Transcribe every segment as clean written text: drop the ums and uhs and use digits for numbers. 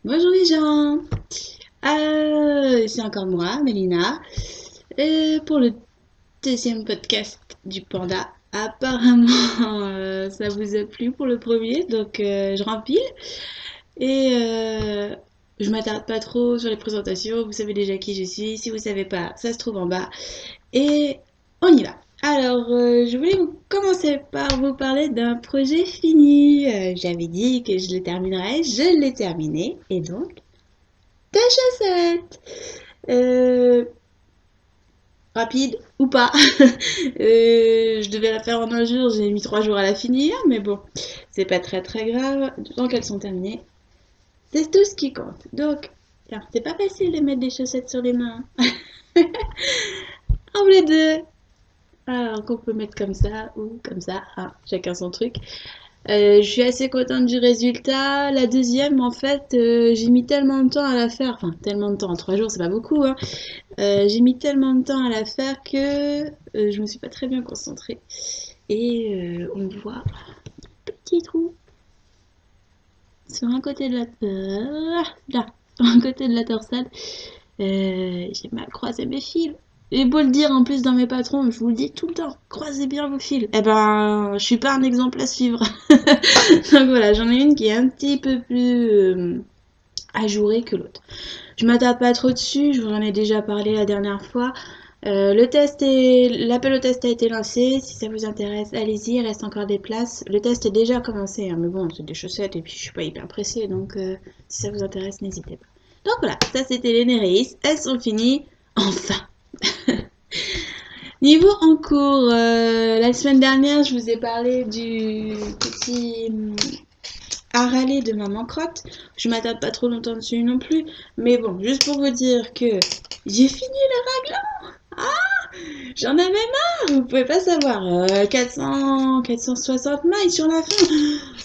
Bonjour les gens, c'est encore moi, Mélina, pour le deuxième podcast du Panda. Apparemment, ça vous a plu pour le premier, donc je rempile et je m'attarde pas trop sur les présentations. Vous savez déjà qui je suis. Si vous savez pas, ça se trouve en bas et on y va. Alors, je voulais commencer par vous parler d'un projet fini. J'avais dit que je le terminerais, je l'ai terminé et donc ta chaussette. Euh, Rapide ou pas. Je devais la faire en un jour, j'ai mis 3 jours à la finir, mais bon, c'est pas très grave, tant qu'elles sont terminées. C'est tout ce qui compte. Donc, tiens, c'est pas facile de mettre des chaussettes sur les mains. En les deux. Alors qu'on peut mettre comme ça ou comme ça, hein, chacun son truc. Je suis assez contente du résultat. La deuxième, en fait, j'ai mis tellement de temps à la faire. Enfin, tellement de temps, 3 jours, c'est pas beaucoup, hein. J'ai mis tellement de temps à la faire que je me suis pas très bien concentrée. Et on voit un petit trou sur un côté de la... là, sur un côté de la torsade. J'ai mal croisé mes fils. J'ai beau le dire en plus dans mes patrons, je vous le dis tout le temps, croisez bien vos fils. Eh ben, je suis pas un exemple à suivre. Donc voilà, j'en ai une qui est un petit peu plus ajourée que l'autre. Je m'attarde pas trop dessus, je vous en ai déjà parlé la dernière fois. L'appel au test a été lancé. Si ça vous intéresse, allez-y, il reste encore des places. Le test est déjà commencé, hein, mais bon, c'est des chaussettes et puis je suis pas hyper pressée, donc si ça vous intéresse, n'hésitez pas. Donc voilà, ça c'était les Néréis, elles sont finies, enfin. Niveau en cours, la semaine dernière, je vous ai parlé du petit à râler de maman crotte. Je m'attarde pas trop longtemps dessus non plus. Mais bon, juste pour vous dire que j'ai fini le raglan. Ah, j'en avais marre. Vous pouvez pas savoir. 460 mailles sur la fin.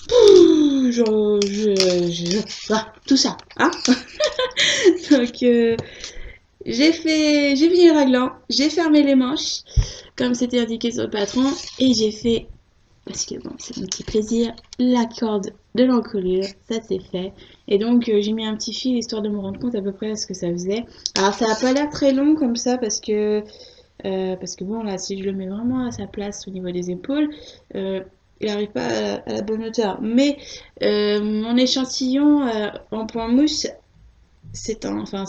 Pouh, tout ça. Hein. Donc, j'ai fini le raglan. J'ai fermé les manches, comme c'était indiqué sur le patron. Et j'ai fait parce que bon, c'est mon petit plaisir, la corde de l'encolure, ça c'est fait. Et donc j'ai mis un petit fil histoire de me rendre compte à peu près ce que ça faisait. Alors ça n'a pas l'air très long comme ça parce que bon là si je le mets vraiment à sa place au niveau des épaules, il n'arrive pas à la bonne hauteur. Mais mon échantillon en point mousse s'étend, enfin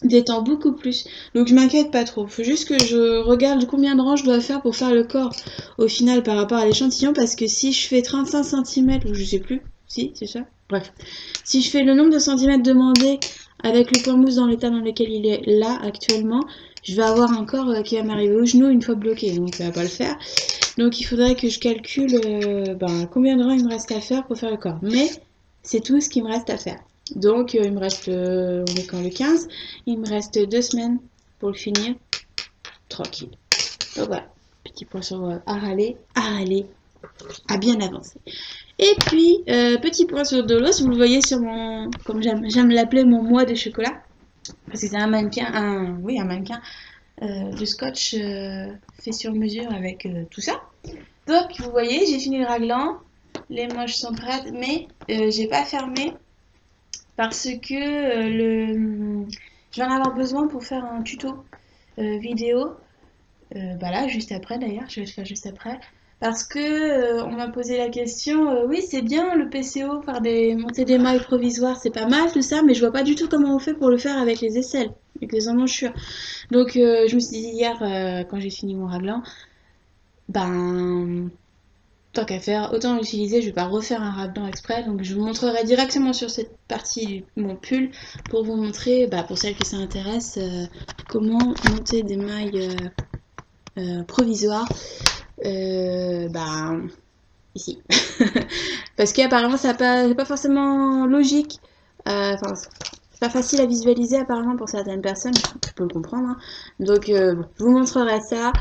détend beaucoup plus. Donc je m'inquiète pas trop. Faut juste que je regarde combien de rangs je dois faire pour faire le corps au final par rapport à l'échantillon parce que si je fais 35 cm ou je sais plus, si c'est ça. Bref, si je fais le nombre de centimètres demandé avec le point mousse dans l'état dans lequel il est là actuellement, je vais avoir un corps qui va m'arriver au genou une fois bloqué, donc ça va pas le faire. Donc il faudrait que je calcule combien de rangs il me reste à faire pour faire le corps. Mais c'est tout ce qu'il me reste à faire. Donc il me reste, on est quand le 15, il me reste 2 semaines pour le finir, tranquille. Donc voilà, petit point sur à râler, à bien avancer. Et puis, petit point sur Dolos, vous le voyez sur mon, comme j'aime l'appeler, mon moi de chocolat. Parce que c'est un mannequin, un mannequin de scotch fait sur mesure avec tout ça. Donc, vous voyez, j'ai fini le raglan, les manches sont prêtes, mais j'ai pas fermé parce que je vais en avoir besoin pour faire un tuto vidéo. Là, juste après d'ailleurs, je vais le faire juste après. Parce que on m'a posé la question, oui c'est bien le PCO, faire monter des mailles provisoires, c'est pas mal tout ça, mais je vois pas du tout comment on fait pour le faire avec les aisselles, avec les emmanchures. Donc je me suis dit hier, quand j'ai fini mon raglan, ben tant qu'à faire, autant l'utiliser, je vais pas refaire un raglan exprès, donc je vous montrerai directement sur cette partie de mon pull pour vous montrer, pour celles que ça intéresse, comment monter des mailles provisoires ici. Parce qu'apparemment c'est pas forcément logique, enfin c'est pas facile à visualiser apparemment pour certaines personnes, je peux le comprendre, hein. Donc je vous montrerai ça.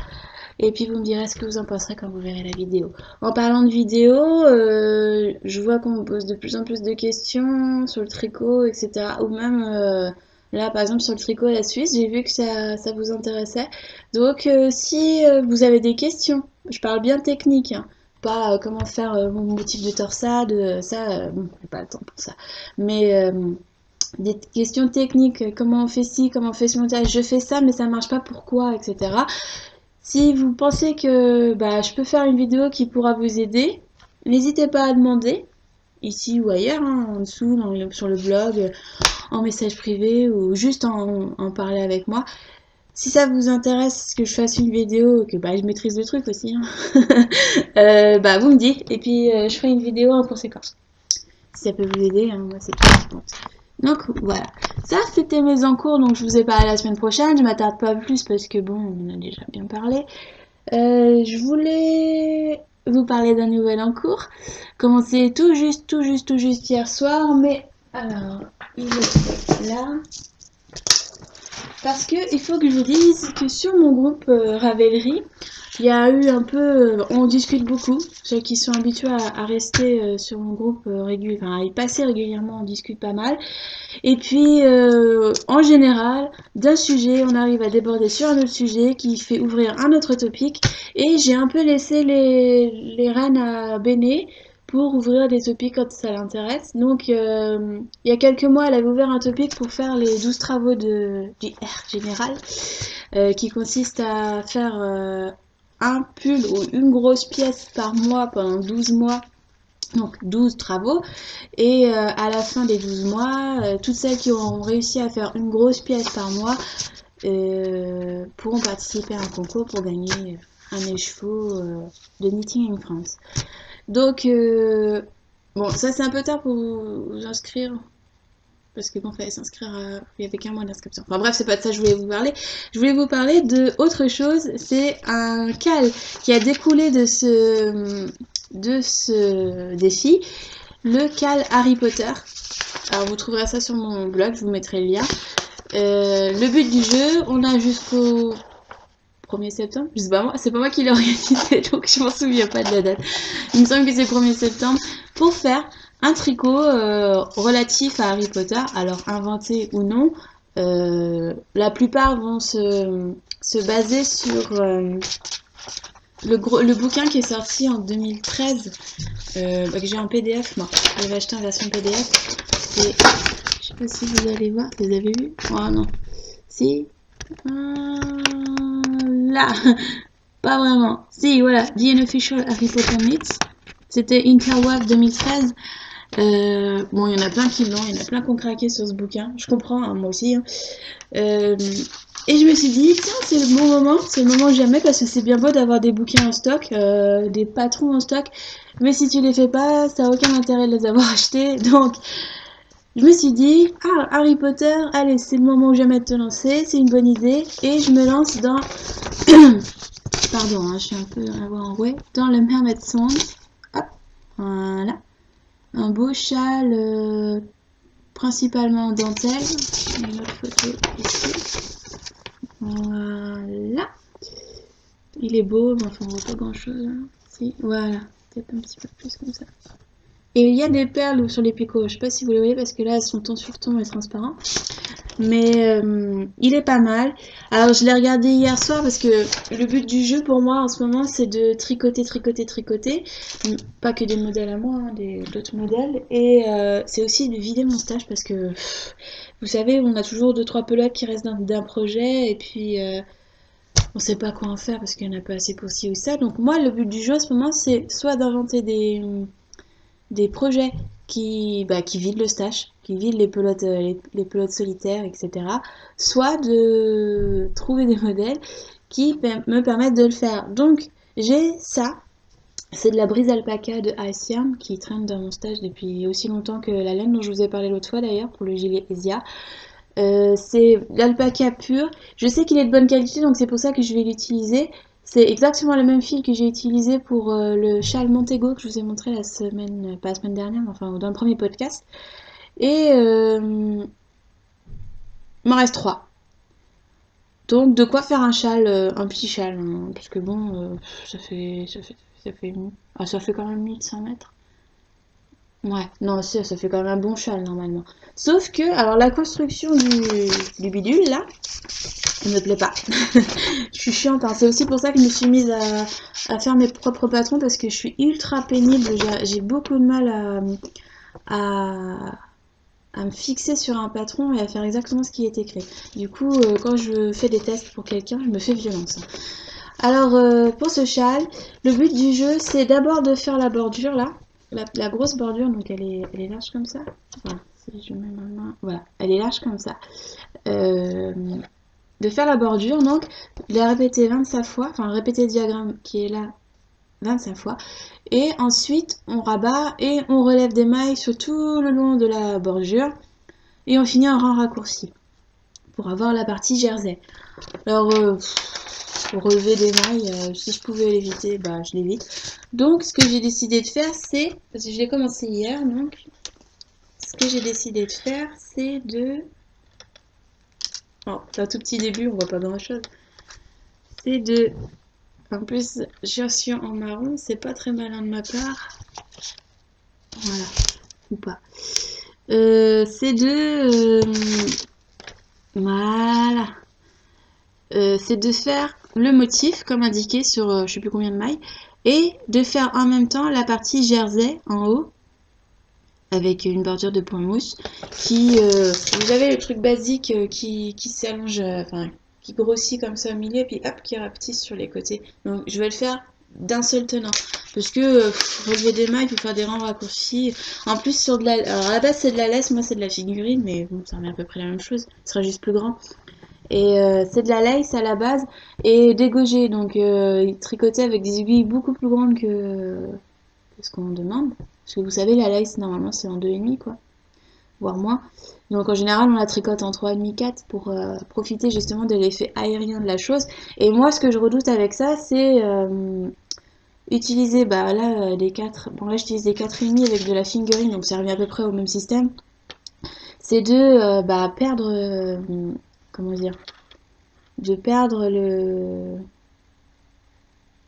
Et puis vous me direz ce que vous en penserez quand vous verrez la vidéo. En parlant de vidéo, je vois qu'on me pose de plus en plus de questions sur le tricot, etc. Ou même là par exemple sur le tricot à la Suisse, j'ai vu que ça vous intéressait. Donc si vous avez des questions, je parle bien technique, hein, pas comment faire mon motif de torsade, ça, bon, j'ai pas le temps pour ça. Mais des questions techniques, comment on fait ci, comment on fait ce montage, je fais ça, mais ça marche pas, pourquoi, etc. Si vous pensez que bah, je peux faire une vidéo qui pourra vous aider, n'hésitez pas à demander, ici ou ailleurs, hein, en dessous, sur le blog, en message privé ou juste en parler avec moi. Si ça vous intéresse que je fasse une vidéo, que bah, je maîtrise le truc aussi, hein, bah, vous me dites, et puis je ferai une vidéo en conséquence. Si ça peut vous aider, hein, moi c'est tout ce qui compte. Donc voilà, ça c'était mes encours, donc je vous ai parlé la semaine prochaine, je m'attarde pas plus parce que bon, on en a déjà bien parlé. Je voulais vous parler d'un nouvel encours, commencé tout juste hier soir, mais alors, il est là. Parce que il faut que je vous dise que sur mon groupe Ravelry, il y a eu un peu, on discute beaucoup. Ceux qui sont habitués à rester sur mon groupe enfin à y passer régulièrement, on discute pas mal. Et puis, en général, d'un sujet, on arrive à déborder sur un autre sujet qui fait ouvrir un autre topic. Et j'ai un peu laissé les rênes à Béné pour ouvrir des topics quand ça l'intéresse. Donc, il y a quelques mois, elle avait ouvert un topic pour faire les 12 travaux du R général, qui consiste à faire un pull ou une grosse pièce par mois pendant 12 mois. Donc 12 travaux, et à la fin des 12 mois, toutes celles qui auront réussi à faire une grosse pièce par mois pourront participer à un concours pour gagner un écheveau de Knitting in France. Donc, bon, ça c'est un peu tard pour vous inscrire, parce que bon, fallait s'inscrire, il y avait qu'un mois d'inscription. Enfin bref, c'est pas de ça que je voulais vous parler. Je voulais vous parler de autre chose, c'est un cal qui a découlé de ce défi, le cal Harry Potter. Alors vous trouverez ça sur mon blog, je vous mettrai le lien. Le but du jeu, on a jusqu'au 1er septembre, je sais pas moi, c'est pas moi qui l'ai organisé, donc je m'en souviens pas de la date. Il me semble que c'est 1er septembre, pour faire un tricot relatif à Harry Potter, alors inventé ou non. La plupart vont se baser sur le bouquin qui est sorti en 2013, que j'ai en PDF, moi. J'avais acheté en version PDF. Et je sais pas si vous allez voir, vous avez vu? Oh non. Si. Là. Pas vraiment. Si, voilà. The Unofficial Harry Potter Myths. C'était Interweb 2013. Bon, il y en a plein qui l'ont, il y en a plein qui ont craqué sur ce bouquin. Je comprends, hein, moi aussi. Hein. Et je me suis dit, tiens, c'est le moment jamais, parce que c'est bien beau d'avoir des bouquins en stock, des patrons en stock, mais si tu les fais pas, ça n'a aucun intérêt de les avoir achetés. Donc, je me suis dit, ah, Harry Potter, allez, c'est le moment ou jamais de te lancer, c'est une bonne idée, et je me lance dans, pardon, hein, je suis un peu à voir en ouais, dans le Mermaid Song. Hop, voilà, un beau châle, principalement en dentelle, une autre photo ici. Voilà. Il est beau, mais enfin on voit pas grand chose. Hein. Si, voilà. Peut-être un petit peu plus comme ça. Et il y a des perles sur les picots. Je sais pas si vous les voyez parce que là elles sont ton sur ton et transparent. Mais il est pas mal. Alors je l'ai regardé hier soir parce que le but du jeu pour moi en ce moment c'est de tricoter. Pas que des modèles à moi, hein, d'autres modèles. Et c'est aussi de vider mon stage parce que vous savez, on a toujours 2-3 pelotes qui restent d'un projet et puis on sait pas quoi en faire parce qu'il y en a pas assez pour ci ou ça. Donc moi le but du jeu en ce moment c'est soit d'inventer des projets qui vident le stash, qui vident les pelotes solitaires, etc. Soit de trouver des modèles qui me permettent de le faire. Donc j'ai ça, c'est de la brise alpaca de Ice Yarn qui traîne dans mon stage depuis aussi longtemps que la laine dont je vous ai parlé l'autre fois d'ailleurs pour le gilet Esia. C'est l'alpaca pur. Je sais qu'il est de bonne qualité, donc c'est pour ça que je vais l'utiliser. C'est exactement le même fil que j'ai utilisé pour le châle Montego que je vous ai montré la semaine, pas la semaine dernière, mais enfin dans le premier podcast. Et il m'en reste 3. Donc de quoi faire un châle, un petit châle, hein, parce que bon, ça fait quand même 1100 mètres. Ouais, non, ça fait quand même un bon châle normalement. Sauf que, alors la construction du bidule là, elle me plaît pas. Je suis chiante, hein. C'est aussi pour ça que je me suis mise à faire mes propres patrons parce que je suis ultra pénible. J'ai beaucoup de mal à, à me fixer sur un patron et à faire exactement ce qui est écrit. Du coup, quand je fais des tests pour quelqu'un, je me fais violence. Alors, pour ce châle, le but du jeu, c'est d'abord de faire la bordure là. La grosse bordure, donc elle est large comme ça. Voilà, si je mets ma main, voilà, elle est large comme ça. Euh, de faire la bordure, donc de la répéter 25 fois, enfin répéter le diagramme qui est là 25 fois. Et ensuite, on rabat et on relève des mailles sur tout le long de la bordure. Et on finit en rang raccourci pour avoir la partie jersey. Alors, pour relever des mailles, si je pouvais l'éviter, bah je l'évite. Donc, ce que j'ai décidé de faire, c'est, parce que je l'ai commencé hier, donc, ce que j'ai décidé de faire, c'est de... Oh, c'est un tout petit début, on voit pas grand chose. C'est de... En plus, je suis en marron, c'est pas très malin de ma part. Voilà, ou pas. C'est de... voilà. C'est de faire le motif comme indiqué sur je sais plus combien de mailles et de faire en même temps la partie jersey en haut avec une bordure de point mousse qui vous avez le truc basique qui s'allonge enfin qui grossit comme ça au milieu et puis hop qui rapetisse sur les côtés. Donc je vais le faire d'un seul tenant parce que relever des mailles pour faire des rangs raccourcis en plus sur de la alors à la base c'est de la laisse, moi c'est de la figurine mais bon ça revient à peu près la même chose, ce sera juste plus grand. Et c'est de la lace à la base et dégaugé, donc tricoté avec des aiguilles beaucoup plus grandes que ce qu'on demande. Parce que vous savez, la lace normalement c'est en 2,5 quoi, voire moins. Donc en général on la tricote en 3,5 4 pour profiter justement de l'effet aérien de la chose. Et moi ce que je redoute avec ça c'est utiliser bah là des 4. Bon là j'utilise des 4,5 avec de la fingering donc ça revient à peu près au même système. C'est de bah, perdre comment dire de perdre le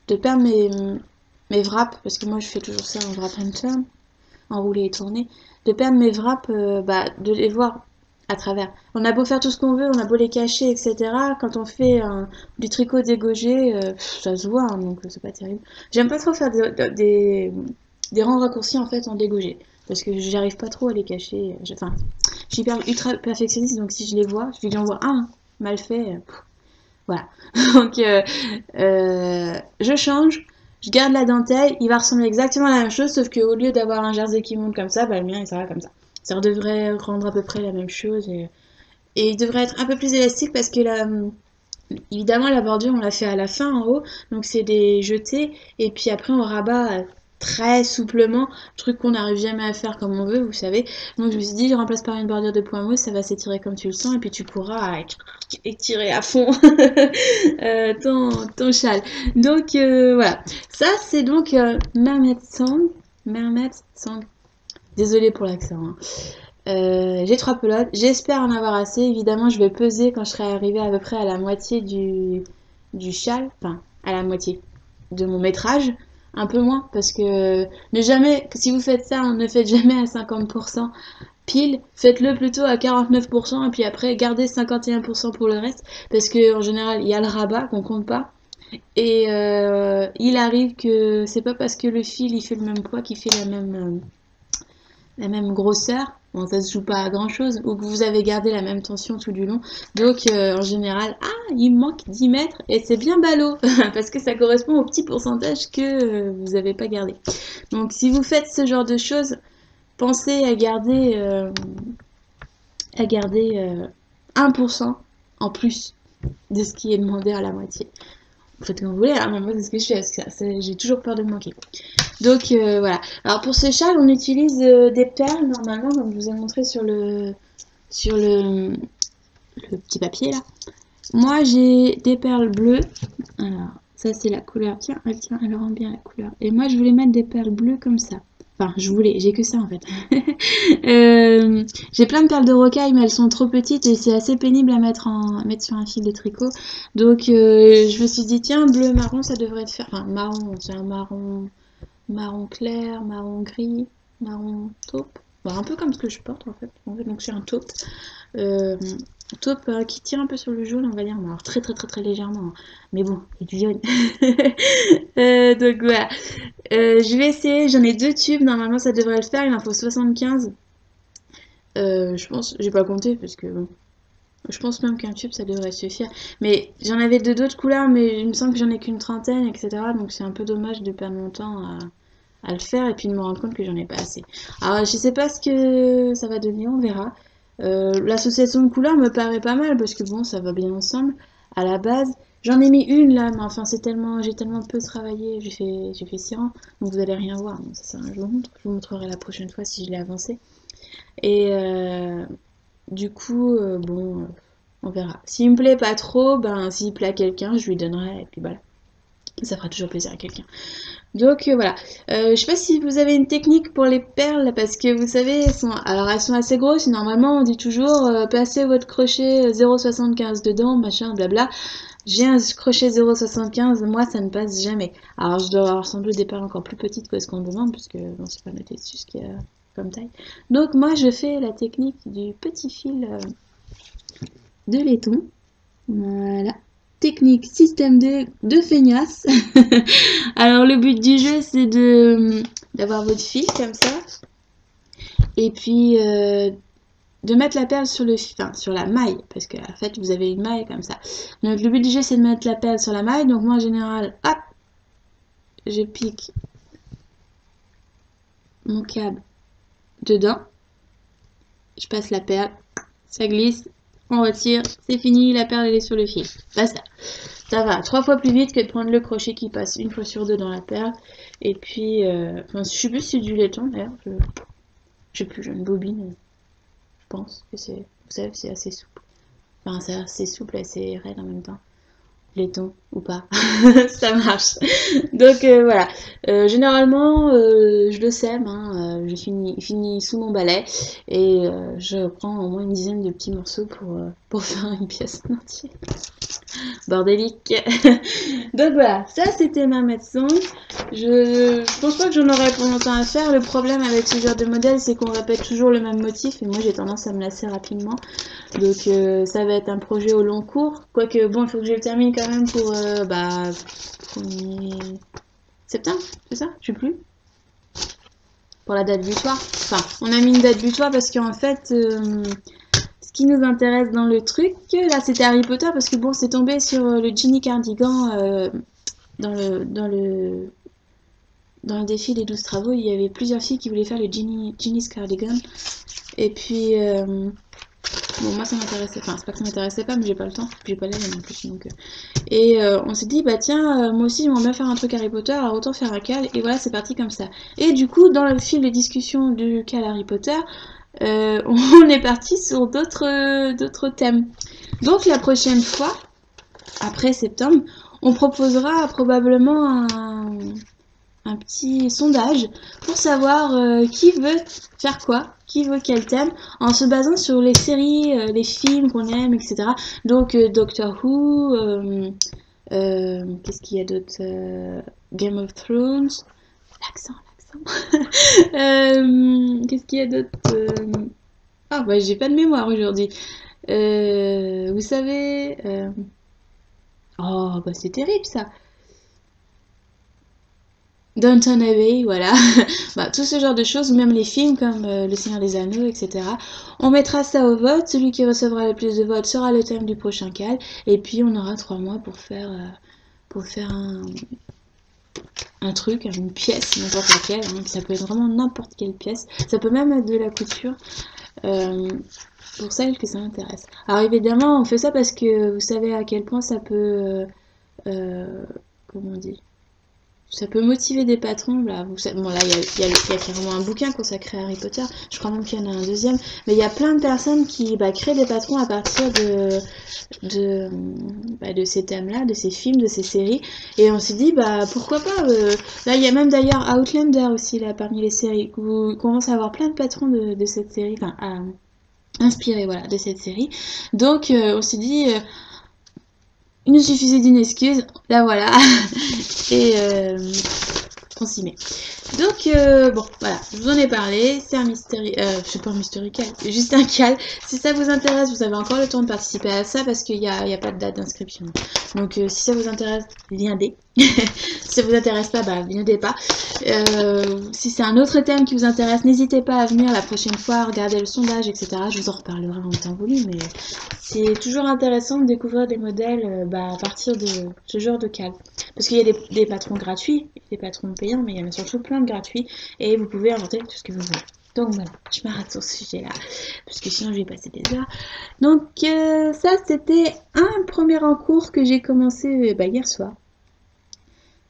de perdre mes wraps parce que moi je fais toujours ça en wrap and turn, enroulé et tourné, de perdre mes wraps bah, de les voir à travers. On a beau faire tout ce qu'on veut, on a beau les cacher, etc. Quand on fait du tricot dégaugé, ça se voit, hein, donc c'est pas terrible. J'aime pas trop faire des rangs raccourcis en fait en dégaugé parce que j'arrive pas trop à les cacher. Enfin, je suis ultra perfectionniste donc si je les vois, je j'en vois un mal fait. Voilà. Donc, je change, je garde la dentelle, il va ressembler exactement à la même chose, sauf qu'au lieu d'avoir un jersey qui monte comme ça, bah, le mien il sera comme ça. Ça devrait rendre à peu près la même chose et il devrait être un peu plus élastique parce que évidemment la bordure on l'a fait à la fin en haut, donc c'est des jetés et puis après on rabat très souplement, truc qu'on n'arrive jamais à faire comme on veut, vous savez. Donc je me suis dit, je remplace par une bordure de point mousse, ça va s'étirer comme tu le sens et puis tu pourras étirer à fond ton châle. Donc voilà, ça c'est donc Mermaid Song. Mermaid Song. Désolée pour l'accent. Hein. J'ai 3 pelotes, j'espère en avoir assez. Évidemment, je vais peser quand je serai arrivée à peu près à la moitié du châle, enfin à la moitié de mon métrage, un peu moins, parce que ne jamais, si vous faites ça, ne faites jamais à 50% pile, faites-le plutôt à 49% et puis après gardez 51% pour le reste, parce que en général il y a le rabat qu'on compte pas. Et il arrive que c'est pas parce que le fil il fait le même poids qu'il fait la même grosseur, bon ça se joue pas à grand chose, ou que vous avez gardé la même tension tout du long. Donc en général, il me manque 10 mètres et c'est bien ballot, parce que ça correspond au petit pourcentage que vous n'avez pas gardé. Donc si vous faites ce genre de choses, pensez à garder 1% en plus de ce qui est demandé à la moitié. Vous faites comme vous voulez, hein, mais moi c'est ce que je fais, parce que j'ai toujours peur de me manquer. Donc voilà. Alors pour ce châle, on utilise des perles normalement, comme je vous ai montré sur le petit papier là. Moi j'ai des perles bleues. Alors ça c'est la couleur. Tiens, elle rend bien la couleur. Et moi je voulais mettre des perles bleues comme ça. Enfin, j'ai que ça en fait. J'ai plein de perles de rocaille, mais elles sont trop petites et c'est assez pénible à mettre sur un fil de tricot. Donc je me suis dit, tiens, bleu marron, ça devrait te faire. Enfin, marron, c'est un marron clair, marron gris. marron taupe. Bon, un peu comme ce que je porte en fait. Donc c'est un taupe. Taupe qui tire un peu sur le jaune, on va dire. Bon, alors très légèrement. Hein. Mais bon, il y a du jaune. Donc voilà. Je vais essayer. J'en ai 2 tubes. Normalement, ça devrait le faire. Il en faut 75. Je pense, j'ai pas compté parce que bon, je pense même qu'un tube ça devrait suffire. Mais j'en avais de d'autres couleurs, mais il me semble que j'en ai qu'une trentaine, etc. Donc c'est un peu dommage de perdre mon temps à le faire et puis de me rendre compte que j'en ai pas assez. Alors je sais pas ce que ça va devenir, on verra. L'association de couleurs me paraît pas mal parce que bon, ça va bien ensemble. À la base, j'en ai mis une là, mais enfin c'est tellement, j'ai tellement peu travaillé, j'ai fait 6 rangs, donc vous allez rien voir. Donc ça, je vous montre, je vous montrerai la prochaine fois si je l'ai avancé. Et du coup, bon, on verra. S'il me plaît pas trop, ben s'il plaît à quelqu'un, je lui donnerai et puis voilà. Ça fera toujours plaisir à quelqu'un. Donc voilà. Je sais pas si vous avez une technique pour les perles parce que vous savez, alors elles sont assez grosses. Normalement, on dit toujours placez votre crochet 0,75 dedans, machin, blabla. J'ai un crochet 0,75, moi ça ne passe jamais. Alors je dois avoir sans doute des perles encore plus petites que ce qu'on demande puisque bon, c'est pas noté dessus ce qu'il y a comme taille. Donc moi je fais la technique du petit fil de laiton. Voilà. Technique système de feignasse. Alors le but du jeu c'est d'avoir votre fil comme ça. Et puis de mettre la perle sur sur la maille. Parce que en fait vous avez une maille comme ça. Donc le but du jeu c'est de mettre la perle sur la maille. Donc moi en général, hop, je pique mon câble dedans. Je passe la perle. Ça glisse. On retire, c'est fini, la perle elle est sur le fil. Basta. Ça va 3 fois plus vite que de prendre le crochet qui passe une fois sur deux dans la perle. Et puis, enfin, je sais plus si c'est du laiton d'ailleurs. Je sais plus, j'ai une bobine. Je pense que c'est, vous savez, c'est assez souple. Enfin, c'est assez souple et assez raide en même temps. Laiton ou pas, ça marche. Donc voilà, généralement je le sème, hein, je finis sous mon balai et je prends au moins une dizaine de petits morceaux pour faire une pièce en entier. Bordélique. Donc voilà, ça c'était ma maison. Je pense pas que j'en aurai pour longtemps à faire. Le problème avec ce genre de modèle, c'est qu'on répète toujours le même motif et moi j'ai tendance à me lasser rapidement. Donc ça va être un projet au long cours. Quoique bon, il faut que je le termine quand même pour 1er septembre, c'est ça? Je sais plus. Pour la date butoir. Enfin, on a mis une date butoir parce qu'en fait, ce qui nous intéresse dans le truc, là c'était Harry Potter parce que bon, c'est tombé sur le Ginny Cardigan dans le défi des 12 travaux. Il y avait plusieurs filles qui voulaient faire le Ginny's Cardigan. Et puis, bon, moi ça m'intéressait, enfin c'est pas que ça m'intéressait pas, mais j'ai pas le temps, j'ai pas l'air non plus. Donc, et on s'est dit, bah tiens, moi aussi j'aimerais bien faire un truc Harry Potter, alors autant faire un cal, et voilà, c'est parti comme ça. Et du coup, dans le fil de discussion du cal Harry Potter, on est parti sur d'autres thèmes. Donc la prochaine fois, après septembre, on proposera probablement un petit sondage pour savoir qui veut faire quoi, qui veut quel thème, en se basant sur les séries, les films qu'on aime, etc. Donc Doctor Who, qu'est-ce qu'il y a d'autre, Game of Thrones, l'accent. Qu'est-ce qu'il y a d'autre, ah bah j'ai pas de mémoire aujourd'hui. Vous savez, oh bah c'est terrible ça. Downton Abbey, voilà. Bah, tout ce genre de choses, ou même les films comme Le Seigneur des Anneaux, etc. On mettra ça au vote. Celui qui recevra le plus de votes sera le thème du prochain cal. Et puis on aura 3 mois pour faire un truc, une pièce, n'importe laquelle. Hein. Ça peut être vraiment n'importe quelle pièce. Ça peut même être de la couture. Pour celles que ça m'intéresse. Alors évidemment, on fait ça parce que vous savez à quel point ça peut... comment on dit, ça peut motiver des patrons. Là, bon, là, il y a carrément un bouquin consacré à Harry Potter. Je crois même qu'il y en a un deuxième. Mais il y a plein de personnes qui créent des patrons à partir de ces thèmes-là, de ces films, de ces séries. Et on s'est dit, pourquoi pas. Là, il y a même d'ailleurs Outlander aussi, là, parmi les séries. Vous commencez à avoir plein de patrons de cette série. Enfin, inspirés, voilà, de cette série. Donc, on s'est dit... il nous suffisait d'une excuse, là voilà, et on s'y met. Donc, bon, voilà, je vous en ai parlé, c'est un mystery, c'est pas un mystery cal, c'est juste un cal. Si ça vous intéresse, vous avez encore le temps de participer à ça parce qu'il n'y a pas de date d'inscription. Donc, si ça vous intéresse, viendez. Si ça vous intéresse pas, bah, viendez pas. Si c'est un autre thème qui vous intéresse, n'hésitez pas à venir la prochaine fois, regarder le sondage, etc. Je vous en reparlerai en temps voulu, mais c'est toujours intéressant de découvrir des modèles à partir de ce genre de cal. Parce qu'il y a des patrons gratuits, des patrons payants, mais il y en a surtout plein de gratuits et vous pouvez inventer tout ce que vous voulez. Donc voilà, je m'arrête sur ce sujet-là, parce que sinon je vais passer des heures. Donc ça, c'était un premier en cours que j'ai commencé hier soir.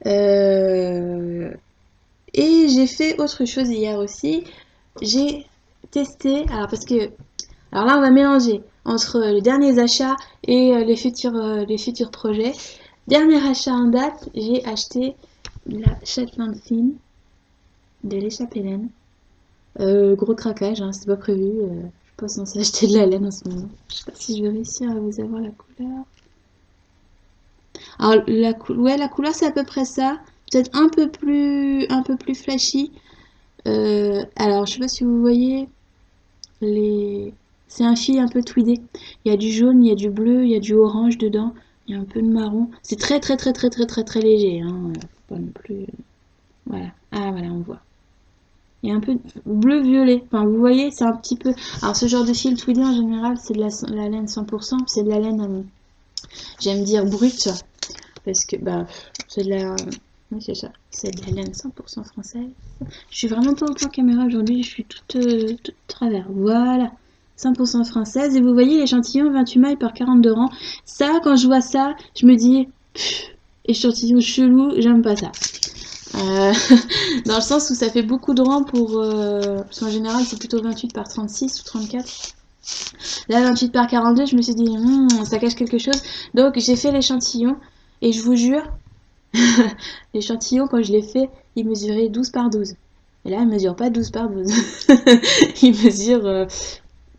Et j'ai fait autre chose hier aussi. J'ai testé, alors là on va mélanger entre les derniers achats et les futurs projets. Dernier achat en date, j'ai acheté la Shetland Fin de l'échappée laine. Gros craquage, hein, c'est pas prévu. Je suis pas censée acheter de la laine en ce moment. Je sais pas si je vais réussir à vous avoir la couleur. Alors la couleur c'est à peu près ça. Peut-être un peu plus flashy. Alors je sais pas si vous voyez les. C'est un fil un peu tweedé. Il y a du jaune, il y a du bleu, il y a du orange dedans. Il y a un peu de marron. C'est très très très très très très très léger. Hein. Pas non plus. Voilà. Ah voilà, on voit. Il y a un peu de bleu-violet. Enfin, vous voyez, c'est un petit peu. Alors, ce genre de fil tweedé en général, c'est de la laine 100%. C'est de la laine, j'aime dire brute. Parce que, c'est de la. Oui, c'est ça. C'est de la laine 100% française. Je suis vraiment pas au plan caméra aujourd'hui. Je suis toute travers. Voilà. 100% française. Et vous voyez l'échantillon 28 mailles par 42 rangs. Ça, quand je vois ça, je me dis. Échantillon chelou, j'aime pas ça. Dans le sens où ça fait beaucoup de rangs parce qu'en général c'est plutôt 28 par 36 ou 34. Là 28 par 42, je me suis dit ça cache quelque chose. Donc j'ai fait l'échantillon et je vous jure, l'échantillon quand je l'ai fait, il mesurait 12 par 12. Et là il mesure pas 12 par 12. Il mesure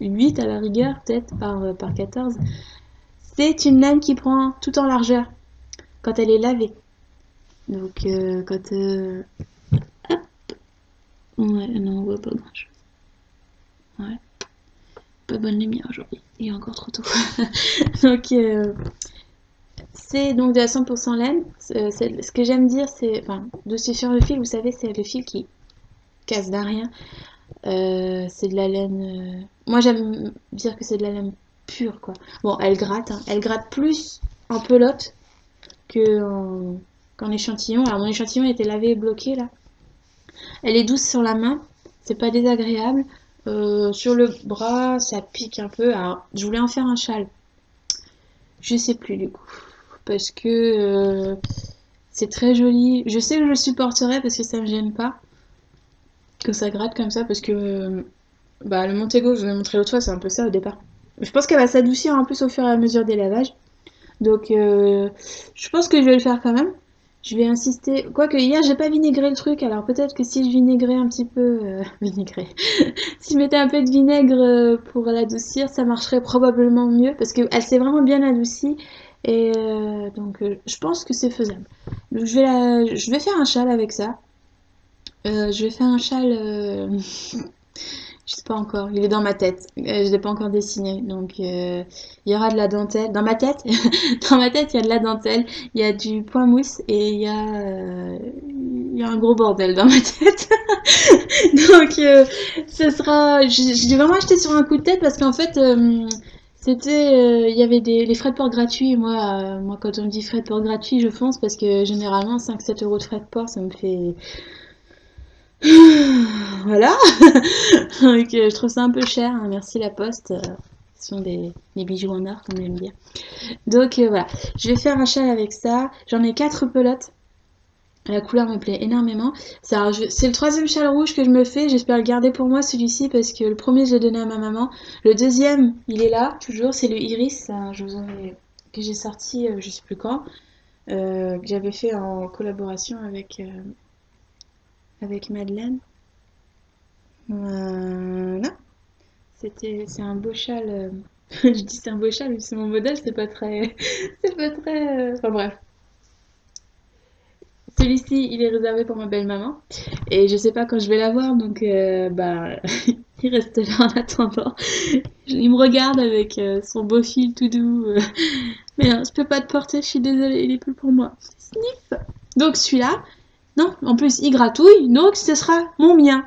8 à la rigueur peut-être par 14. C'est une laine qui prend tout en largeur quand elle est lavée. Donc quand ouais, non, on voit pas grand chose. Ouais, pas bonne lumière aujourd'hui. Il est encore trop tôt. Donc, c'est donc de la 100% laine. Ce que j'aime dire, c'est. Enfin, dessus sur le fil, vous savez, c'est le fil qui casse d'un rien. C'est de la laine. Moi, j'aime dire que c'est de la laine pure, quoi. Bon, elle gratte. Hein. Elle gratte plus en pelote qu'en échantillon. Alors, mon échantillon était lavé et bloqué, là. Elle est douce sur la main. C'est pas désagréable. Sur le bras, ça pique un peu. Alors, je voulais en faire un châle. Je sais plus du coup. Parce que c'est très joli. Je sais que je le supporterai parce que ça me gêne pas. Que ça gratte comme ça. Parce que le Montego, je vous ai montré l'autre fois, c'est un peu ça au départ. Je pense qu'elle va s'adoucir en plus au fur et à mesure des lavages. Donc je pense que je vais le faire quand même. Je vais insister. Quoique hier j'ai pas vinaigré le truc, alors peut-être que si je vinaigrais un petit peu. Vinaigrer. Si je mettais un peu de vinaigre pour l'adoucir, ça marcherait probablement mieux. Parce qu'elle s'est vraiment bien adoucie. Et donc je pense que c'est faisable. Donc je vais faire un châle avec ça. Je vais faire un châle. Je sais pas encore, il est dans ma tête. Je l'ai pas encore dessiné, donc il y aura de la dentelle. Dans ma tête, dans ma tête, il y a de la dentelle, il y a du point mousse et il y a un gros bordel dans ma tête. Donc ce sera, je l'ai vraiment acheté sur un coup de tête parce qu'en fait il y avait les frais de port gratuits. Et moi, quand on me dit frais de port gratuits, je fonce parce que généralement 5-7 euros de frais de port, ça me fait voilà. Donc, je trouve ça un peu cher. Hein. Merci la Poste. Ce sont des bijoux en or, comme j'aime dire. Donc voilà, je vais faire un châle avec ça. J'en ai 4 pelotes. La couleur me plaît énormément. C'est le troisième châle rouge que je me fais. J'espère le garder pour moi celui-ci parce que le premier je l'ai donné à ma maman. Le deuxième, il est là toujours. C'est le Iris. Que j'ai sorti, je sais plus quand. Que j'avais fait en collaboration avec Madeleine. Voilà. C'est un beau châle. Je dis c'est un beau châle, mais c'est mon modèle, c'est pas très. C'est pas très. Enfin bref. Celui-ci, il est réservé pour ma belle-maman. Et je sais pas quand je vais la voir, donc bah, il reste là en attendant. Il me regarde avec son beau fil tout doux. Mais non, je peux pas te porter, je suis désolée, il est plus pour moi. Sniff. Donc celui-là, non, en plus il gratouille, donc ce sera mon mien.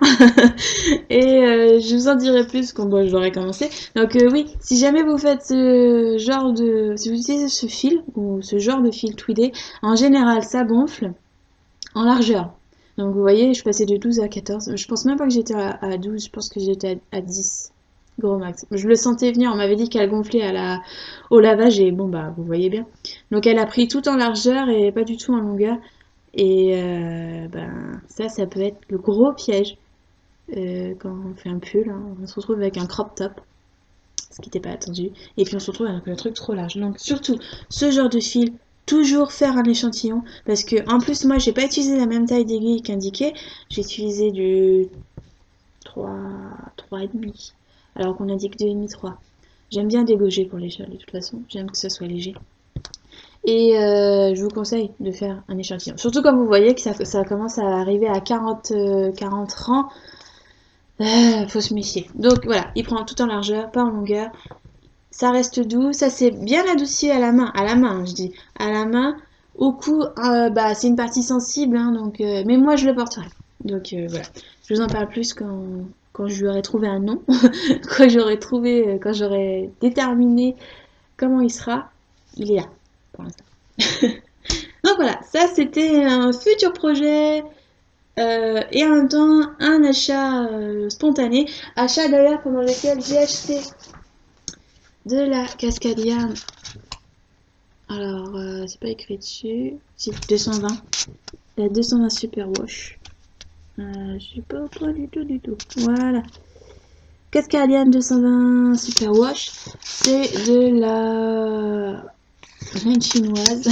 Et je vous en dirai plus quand bon, j'aurai commencé. Donc oui, si jamais vous faites ce genre de... Si vous utilisez ce fil, ou ce genre de fil tweedé, en général ça gonfle en largeur. Donc vous voyez, je passais de 12 à 14. Je pense même pas que j'étais à 12, je pense que j'étais à 10. Gros max. Je le sentais venir, on m'avait dit qu'elle gonflait au lavage et bon bah vous voyez bien. Donc elle a pris tout en largeur et pas du tout en longueur. Et ben ça peut être le gros piège quand on fait un pull. Hein. On se retrouve avec un crop top, ce qui n'était pas attendu. Et puis on se retrouve avec un truc trop large. Donc surtout, ce genre de fil, toujours faire un échantillon. Parce que en plus, moi, j'ai pas utilisé la même taille d'aiguille qu'indiqué. J'ai utilisé du 3,5. Alors qu'on indique 2,5, 3. J'aime bien dégauger pour l'échelle de toute façon. J'aime que ça soit léger. Et je vous conseille de faire un échantillon. Surtout quand vous voyez que ça commence à arriver à 40 rangs. Faut se méfier. Donc voilà, il prend tout en largeur, pas en longueur. Ça reste doux, ça c'est bien adouci à la main, hein, je dis, à la main. Au cou, bah c'est une partie sensible, hein, donc, mais moi je le porterai. Donc voilà, je vous en parle plus quand je lui aurai trouvé un nom, quand j'aurai déterminé comment il sera. Il est là pour l'instant. Donc voilà, ça c'était un futur projet et en même temps un achat spontané. Achat d'ailleurs pendant lequel j'ai acheté de la Cascadia. Alors, c'est pas écrit dessus. Si, 220. La 220 Super Wash. Je sais pas du tout, du tout. Voilà. Cascadian 220 Super Wash. C'est de la graine chinoise.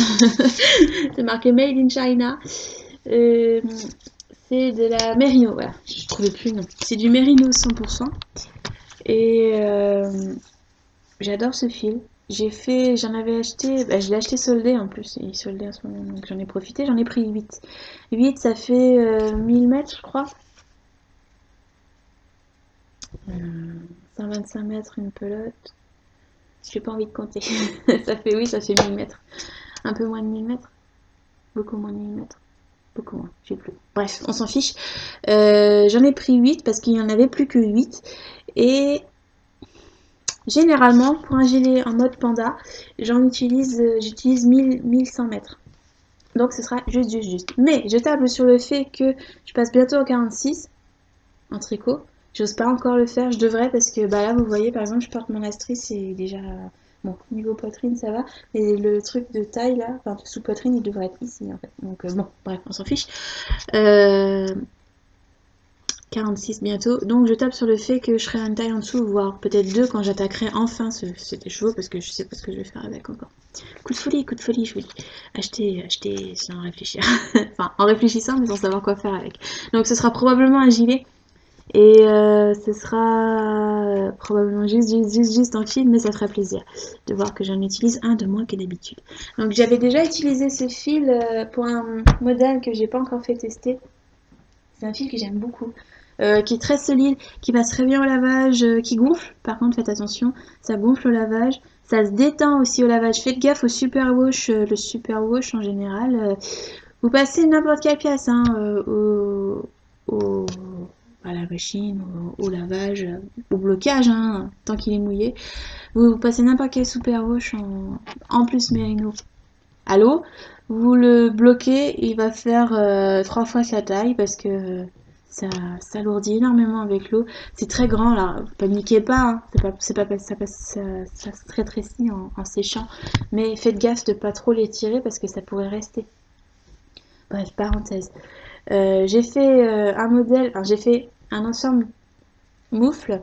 C'est marqué Made in China. C'est de la Merino. Voilà, je trouvais plus le nom. C'est du Merino 100%. Et j'adore ce fil. J'en avais acheté, je l'ai acheté soldé en plus, il est soldé en ce moment, donc j'en ai profité, j'en ai pris 8. 8 ça fait 1000 mètres je crois. 125 mètres une pelote. J'ai pas envie de compter. ça fait 1000 mètres. Un peu moins de 1000 mètres. Beaucoup moins de 1000 mètres. Beaucoup moins, j'ai plus. Bref, on s'en fiche. J'en ai pris 8 parce qu'il n'y en avait plus que 8. Et généralement, pour un gilet en mode panda, j'utilise 1100 mètres. Donc ce sera juste. Mais je table sur le fait que je passe bientôt au 46 en tricot. J'ose pas encore le faire, je devrais parce que bah là vous voyez par exemple je porte mon astrid, c'est déjà... Bon, niveau poitrine ça va, mais le truc de taille là, enfin sous poitrine il devrait être ici en fait. Donc bon, bref, on s'en fiche. 46 bientôt, donc je tape sur le fait que je serai une taille en dessous, voire peut-être 2 quand j'attaquerai enfin cet écheveau, parce que je sais pas ce que je vais faire avec encore. Coup de folie, je vous dis. Acheter sans réfléchir. Enfin, en réfléchissant, mais sans savoir quoi faire avec. Donc ce sera probablement un gilet, et ce sera probablement juste en fil, mais ça fera plaisir de voir que j'en utilise un de moins que d'habitude. Donc j'avais déjà utilisé ce fil pour un modèle que j'ai pas encore fait tester. C'est un fil que j'aime beaucoup. Qui est très solide, qui passe très bien au lavage, qui gonfle. Par contre, faites attention, ça gonfle au lavage. Ça se détend aussi au lavage. Faites gaffe au super wash. Le super wash en général, vous passez n'importe quelle pièce hein, à la machine, au lavage, au blocage, hein, tant qu'il est mouillé. Vous passez n'importe quel super wash en plus mérino à l'eau. Vous le bloquez, il va faire 3 fois sa taille parce que ça s'alourdit énormément avec l'eau. C'est très grand là, paniquez pas, hein. Ça se rétrécit en séchant. Mais faites gaffe de pas trop l'étirer parce que ça pourrait rester. Bref, parenthèse. J'ai fait un modèle, enfin, j'ai fait un ensemble moufle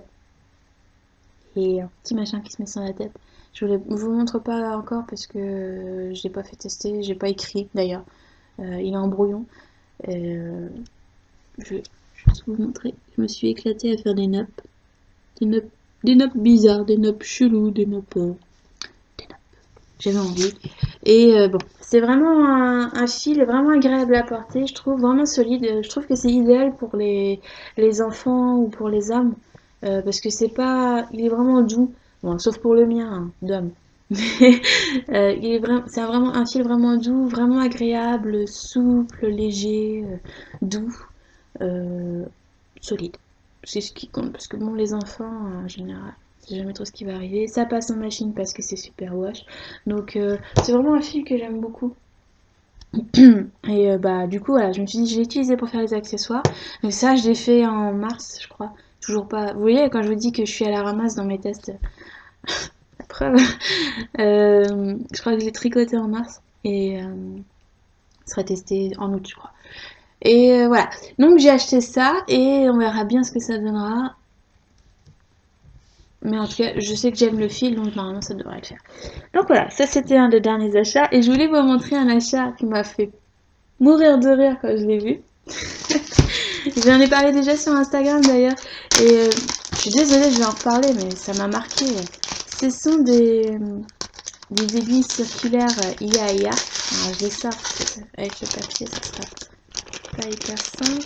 et un petit machin qui se met sur la tête. Je vous montre pas encore parce que je l'ai pas fait tester, j'ai pas écrit d'ailleurs. Il est en brouillon. Je vais juste vous montrer. Je me suis éclatée à faire des nappes. Des nappes bizarres, des nappes cheloues, des nappes. j'avais envie. Et bon, c'est vraiment un fil vraiment agréable à porter, je trouve, vraiment solide. Je trouve que c'est idéal pour les enfants ou pour les hommes, parce que c'est pas, il est vraiment doux, bon, sauf pour le mien, hein, d'homme. Mais c'est vraiment un fil vraiment doux, vraiment agréable, souple, léger, doux, euh, solide. C'est ce qui compte, parce que bon, les enfants, en général, c'est jamais trop ce qui va arriver. Ça passe en machine parce que c'est super wash. Donc c'est vraiment un fil que j'aime beaucoup. Et bah du coup voilà, je me suis dit je vais l'utiliser pour faire les accessoires. Donc ça je l'ai fait en mars je crois. Toujours pas. Vous voyez quand je vous dis que je suis à la ramasse dans mes tests, la preuve. Je crois que je l'ai tricoté en mars et ce sera testé en août je crois. Et voilà. Donc j'ai acheté ça et on verra bien ce que ça donnera. Mais en tout cas, je sais que j'aime le fil, donc normalement ça devrait le faire. Donc voilà, ça c'était un des derniers achats. Et je voulais vous montrer un achat qui m'a fait mourir de rire quand je l'ai vu. J'en ai parlé déjà sur Instagram d'ailleurs. Et je suis désolée, je vais en reparler, mais ça m'a marqué. Ce sont des aiguilles circulaires IAIA. Alors je les sors, parce que avec le papier, ça sera pas hyper simple.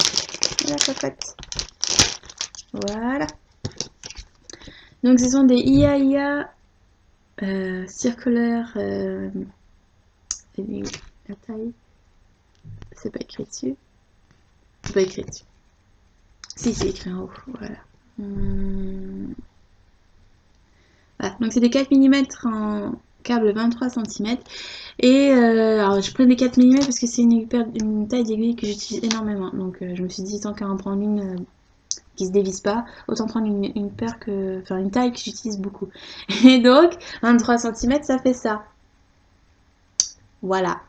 La cocotte. Voilà. Donc ce sont des IAIA circulaires. La taille. C'est pas écrit dessus. C'est pas écrit dessus. Si, c'est écrit en haut. Voilà. Voilà. Donc c'est des 4 mm en câble 23 cm. Et alors je prends des 4 mm parce que c'est une taille d'aiguille que j'utilise énormément. Donc je me suis dit tant qu'à en prendre une qui se dévisse pas, autant prendre une paire que. Enfin une taille que j'utilise beaucoup. Et donc 23 cm ça fait ça. Voilà.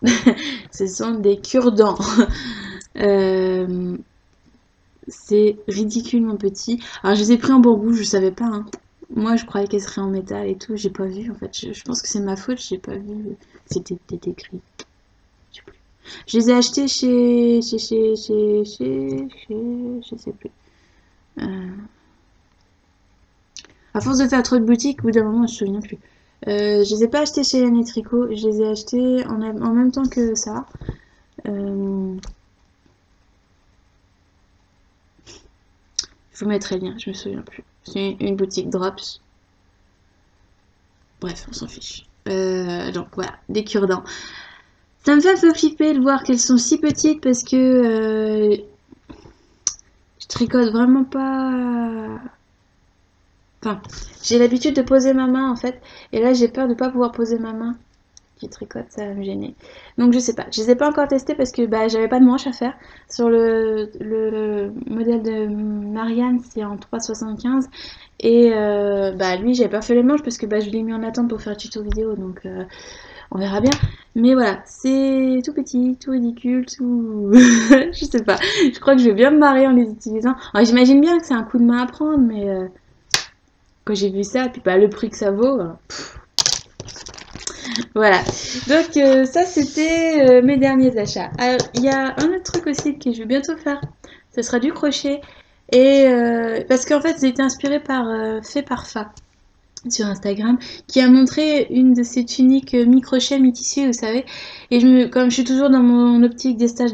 Ce sont des cure-dents. C'est ridiculement petit. Alors je les ai pris en bambou, je savais pas. Hein. Moi je croyais qu'elles seraient en métal et tout, j'ai pas vu en fait. Je pense que c'est ma faute, j'ai pas vu. C'était peut-être écrit. Je sais plus. Je les ai achetés je sais plus. À force de faire trop de boutiques, au bout d'un moment je me souviens plus. Je les ai pas achetés chez Yann Tricot, je les ai achetés en même temps que ça. Je vous mettrai le lien, je me souviens plus. C'est une boutique Drops. Bref, on s'en fiche. Donc voilà, des cure-dents. Ça me fait un peu flipper de voir qu'elles sont si petites parce que je tricote vraiment pas. Enfin, j'ai l'habitude de poser ma main en fait. Et là, j'ai peur de pas pouvoir poser ma main qui tricote, ça va me gêner. Donc je sais pas. Je les ai pas encore testés parce que bah, j'avais pas de manche à faire. Sur le modèle de Marianne, c'est en 3,75. Et bah lui, j'avais pas fait les manches parce que bah, je l'ai mis en attente pour faire le tuto vidéo. Donc on verra bien. Mais voilà, c'est tout petit, tout ridicule, tout... je sais pas. Je crois que je vais bien me marrer en les utilisant. Alors j'imagine bien que c'est un coup de main à prendre, mais quand j'ai vu ça, puis bah, le prix que ça vaut... Voilà. Donc ça, c'était mes derniers achats. Alors, il y a un autre truc aussi que je vais bientôt faire. Ce sera du crochet. Et parce qu'en fait, j'ai été inspirée par Fait par Fa sur Instagram, qui a montré une de ses tuniques mi-crochet, mi-tissu, vous savez. Et comme je suis toujours dans mon optique des stages,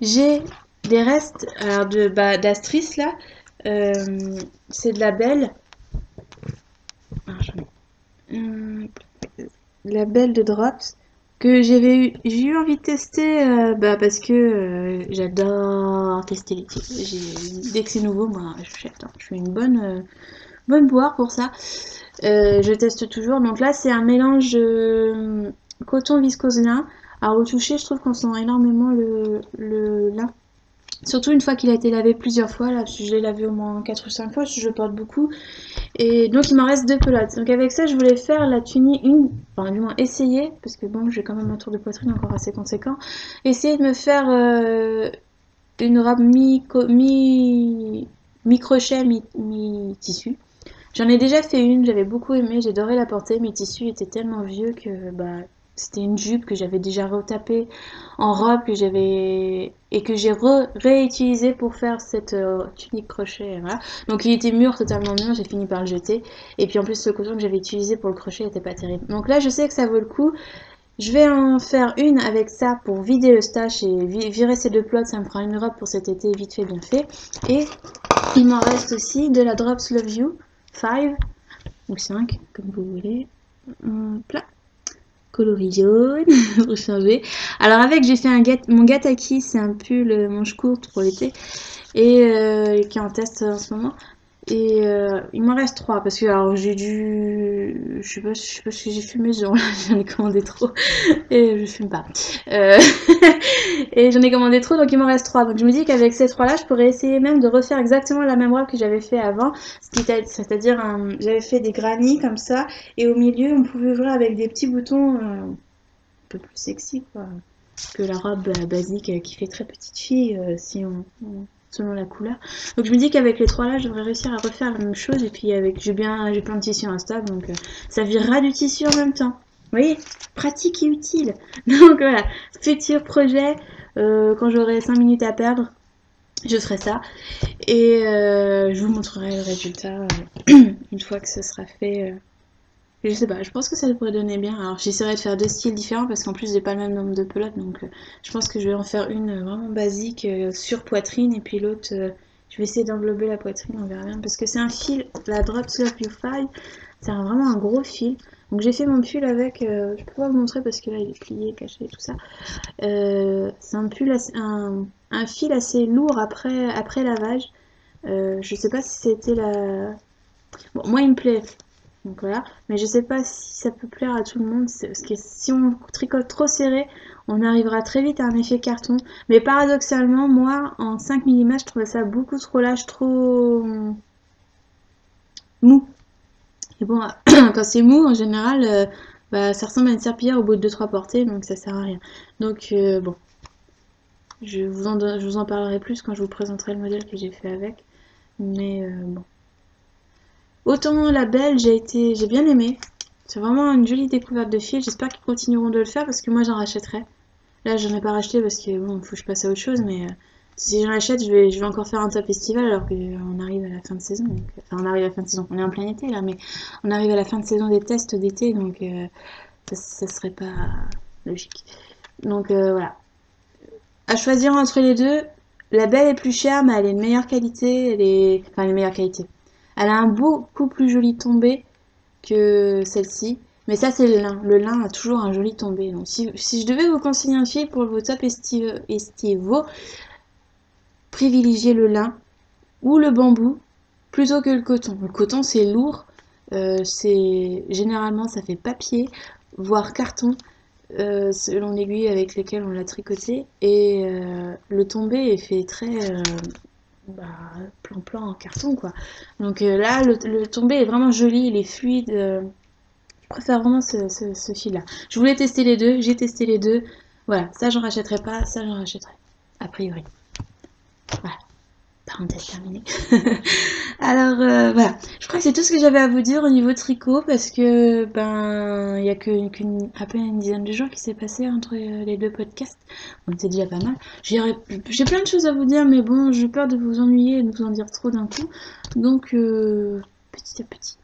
j'ai des restes alors d'Astris là. C'est de la belle. Alors, la belle de Drops que j'ai eu envie de tester parce que j'adore tester les titres. Dès que c'est nouveau, moi j'achète. Hein. Je suis une bonne boire pour ça. Je teste toujours. Donc là, c'est un mélange coton viscose lin. À retoucher, je trouve qu'on sent énormément le lin. Surtout une fois qu'il a été lavé plusieurs fois. Là, je l'ai lavé au moins 4 ou 5 fois, je le porte beaucoup. Et donc, il m'en reste 2 pelotes. Donc, avec ça, je voulais faire la tunique, enfin, du moins essayer, parce que bon, j'ai quand même un tour de poitrine encore assez conséquent. Essayer de me faire une robe mi-crochet, mi-tissu. J'en ai déjà fait une, j'avais beaucoup aimé, j'ai adoré la porter, mes tissus étaient tellement vieux que bah C'était une jupe que j'avais déjà retapée en robe que j'avais et que j'ai réutilisé pour faire cette tunique crochet. Voilà. Donc il était mûr, totalement mûr, j'ai fini par le jeter. Et puis en plus le coton que j'avais utilisé pour le crochet n'était pas terrible. Donc là je sais que ça vaut le coup. Je vais en faire une avec ça pour vider le stash et virer ces deux plots. Ça me fera une robe pour cet été vite fait bien fait. Et il m'en reste aussi de la Drops Love You 5 ou 5 comme vous voulez. Plat coloris jaune pour changer. Alors avec j'ai fait mon Gataki, c'est un pull manche courte pour l'été et qui est en test en ce moment. Et il m'en reste 3 parce que alors j'ai dû je sais pas si j'ai fumé ce jour-là, j'en ai commandé trop et je fume pas. Euh, et j'en ai commandé trop donc il m'en reste 3. Donc je me dis qu'avec ces 3 là je pourrais essayer même de refaire exactement la même robe que j'avais fait avant, c'est-à-dire j'avais fait des grannies comme ça et au milieu on pouvait ouvrir avec des petits boutons un peu plus sexy quoi que la robe basique qui fait très petite fille si selon la couleur. Donc je me dis qu'avec les 3 là, je devrais réussir à refaire la même chose et puis avec j'ai plein de tissus instables donc ça virera du tissu en même temps. Vous voyez, pratique et utile. Donc voilà, futur projet quand j'aurai 5 minutes à perdre, je ferai ça et je vous montrerai le résultat une fois que ce sera fait. Je sais pas, je pense que ça devrait donner bien. Alors j'essaierai de faire 2 styles différents parce qu'en plus j'ai pas le même nombre de pelotes donc je pense que je vais en faire une vraiment basique sur poitrine et puis l'autre je vais essayer d'englober la poitrine, on verra bien parce que c'est un fil, la Drops Love You 5, c'est vraiment un gros fil. Donc j'ai fait mon pull avec, je peux pas vous montrer parce que là il est plié, caché et tout ça. C'est un pull, un fil assez lourd après lavage. Je sais pas si c'était la... Bon, moi il me plaît. Donc voilà, mais je sais pas si ça peut plaire à tout le monde, parce que si on tricote trop serré, on arrivera très vite à un effet carton. Mais paradoxalement, moi, en 5 mm, je trouvais ça beaucoup trop lâche, trop mou. Et bon, quand c'est mou, en général, bah, ça ressemble à une serpillière au bout de 2-3 portées, donc ça sert à rien. Donc bon, je vous en parlerai plus quand je vous présenterai le modèle que j'ai fait avec. Mais bon. Autant la belle, j'ai bien aimé. C'est vraiment une jolie découverte de fil. J'espère qu'ils continueront de le faire parce que moi j'en rachèterai. Là j'en ai pas racheté parce que bon, faut que je passe à autre chose, mais si j'en achète, je vais encore faire un top estival alors qu'on arrive à la fin de saison. Donc, enfin, on arrive à la fin de saison. On est en plein été là, mais on arrive à la fin de saison des tests d'été, donc ça serait pas logique. Donc voilà. À choisir entre les deux, la belle est plus chère, mais elle est de meilleure qualité. Enfin, elle est de meilleure qualité. Elle a un beaucoup plus joli tombé que celle-ci. Mais ça, c'est le lin. Le lin a toujours un joli tombé. Donc, si je devais vous conseiller un fil pour vos tops estivaux, privilégiez le lin ou le bambou plutôt que le coton. Le coton, c'est lourd. Généralement, ça fait papier, voire carton. Selon l'aiguille avec laquelle on l'a tricoté et le tombé est fait très plan en carton quoi. Donc là le tombé est vraiment joli, il est fluide, je préfère vraiment ce fil là. Je voulais tester les deux, j'ai testé les deux, voilà, ça j'en rachèterai pas, ça j'en rachèterai a priori. Voilà, parenthèse terminée. Alors voilà, je crois que c'est tout ce que j'avais à vous dire au niveau tricot parce que ben il y a à peine une dizaine de jours qui s'est passé entre les deux podcasts. Donc c'est déjà pas mal. J'ai plein de choses à vous dire mais bon, j'ai peur de vous ennuyer et de vous en dire trop d'un coup. Donc petit à petit.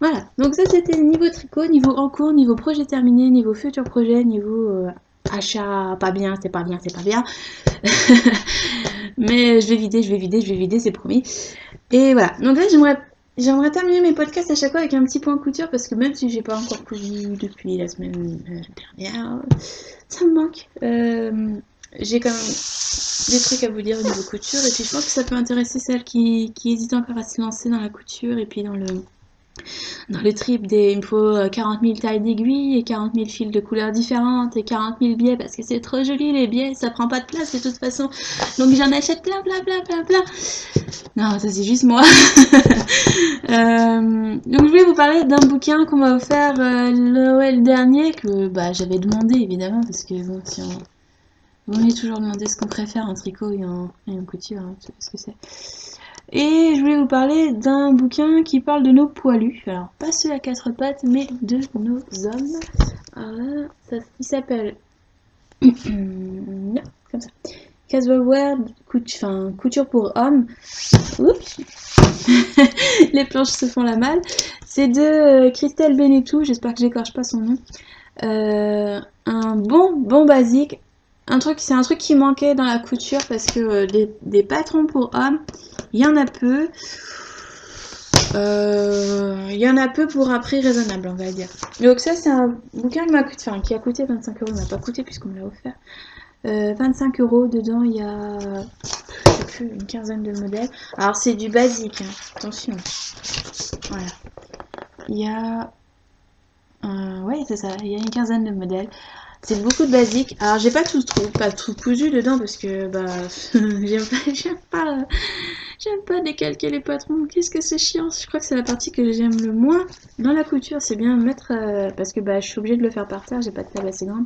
Voilà, donc ça c'était niveau tricot, niveau en cours, niveau projet terminé, niveau futur projet, niveau achat pas bien, c'est pas bien, c'est pas bien. Mais je vais vider, c'est promis. Et voilà, donc là j'aimerais terminer mes podcasts à chaque fois avec un petit point couture parce que même si j'ai pas encore cousu depuis la semaine dernière, ça me manque. J'ai quand même des trucs à vous dire au niveau couture et puis je pense que ça peut intéresser celles qui hésitent encore à se lancer dans la couture et puis dans le trip il me faut 40 000 tailles d'aiguilles et 40 000 fils de couleurs différentes et 40 000 biais parce que c'est trop joli les biais, ça prend pas de place de toute façon. Donc j'en achète plein. Non, ça c'est juste moi. Donc je voulais vous parler d'un bouquin qu'on m'a offert le Noël dernier que j'avais demandé évidemment parce que bon, si on est toujours demandé ce qu'on préfère en tricot et en couture, hein, je sais pas ce que c'est. Et je voulais vous parler d'un bouquin qui parle de nos poilus. Alors, pas ceux à 4 pattes, mais de nos hommes. Alors là, il s'appelle comme ça. Casual wear, couture pour hommes. Oups. Les planches se font la malle. C'est de Christelle Benetou, j'espère que j'écorche pas son nom. Un bon basique. C'est un truc qui manquait dans la couture parce que des patrons pour hommes, il y en a peu. Il y en a peu pour un prix raisonnable, on va dire. Donc ça, c'est un bouquin qui a coûté 25 €. Il m'a pas coûté puisqu'on me l'a offert. 25 €. Dedans, il y a je sais plus, une quinzaine de modèles. Alors, c'est du basique, hein. Attention. Voilà. Il y a... ouais, c'est ça. Il y a une quinzaine de modèles. C'est beaucoup de basiques. Alors, j'ai pas tout cousu dedans parce que, bah, j'aime pas décalquer les patrons. Qu'est-ce que c'est chiant. Je crois que c'est la partie que j'aime le moins dans la couture. C'est bien mettre... parce que, bah, je suis obligée de le faire par terre. J'ai pas de table assez grande.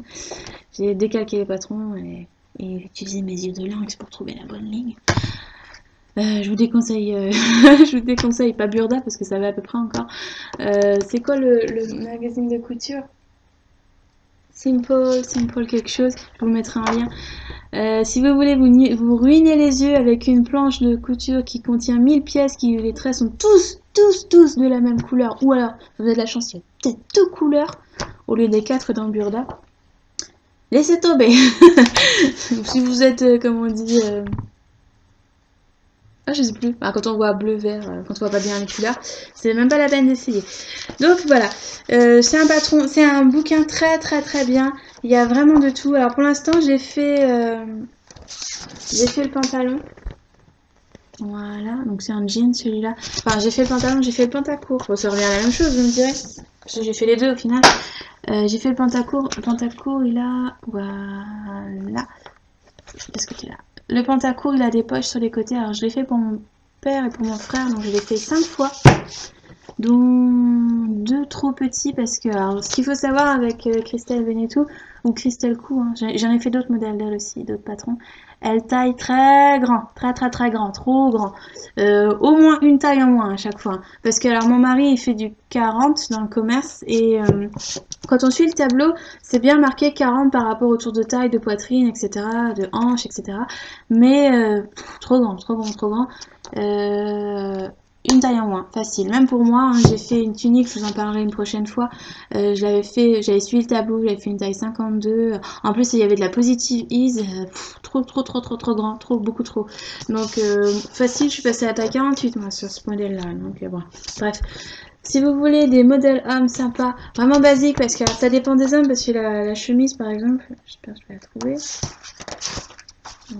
J'ai décalqué les patrons et utilisé mes yeux de lynx pour trouver la bonne ligne. Je vous déconseille, je vous déconseille pas Burda parce que ça va à peu près encore. C'est quoi le magazine de couture? Simple quelque chose. Je vous mettrai un lien. Si vous voulez vous ruiner les yeux avec une planche de couture qui contient 1000 pièces, qui les traits sont tous de la même couleur, ou alors vous avez de la chance, il y a peut-être 2 couleurs au lieu des 4 dans Burda. Laissez tomber. Si vous êtes, comme on dit, ah, je sais plus. Enfin, quand on voit bleu, vert, quand on voit pas bien les couleurs, c'est même pas la peine d'essayer. Donc voilà, c'est un bouquin très bien. Il y a vraiment de tout. Alors pour l'instant, j'ai fait le pantalon. Voilà, donc c'est un jean celui-là. Enfin, j'ai fait le pantalon, j'ai fait le pantacourt. Bon, ça revient à la même chose, vous me direz. Parce que j'ai fait les deux au final. J'ai fait le pantacourt. Le pantacourt, il a... Voilà. Est-ce que tu es là? Le pantacourt, il a des poches sur les côtés. Alors, je l'ai fait pour mon père et pour mon frère. Donc, je l'ai fait 5 fois. Dont 2 trop petits. Parce que, alors, ce qu'il faut savoir avec Christelle Benetou, ou Christelle Cou, hein, j'en ai fait d'autres modèles d'elle aussi, d'autres patrons. Elle taille très grand. Très grand. Trop grand. Au moins une taille en moins à chaque fois. Parce que, alors, mon mari, il fait du 40 dans le commerce. Et quand on suit le tableau, c'est bien marqué 40 par rapport au tour de taille, de poitrine, etc., de hanche, etc. Mais trop grand. Une taille en moins, facile. Même pour moi, hein, j'ai fait une tunique, je vous en parlerai une prochaine fois. J'avais suivi le tableau, j'avais fait une taille 52. En plus, il y avait de la positive ease. Trop grand, beaucoup trop. Donc, facile, je suis passée à la taille 48 moi sur ce modèle-là. Donc, bon, bref. Si vous voulez des modèles hommes sympas, vraiment basiques, parce que alors, ça dépend des hommes, parce que la chemise par exemple, j'espère que je vais la trouver.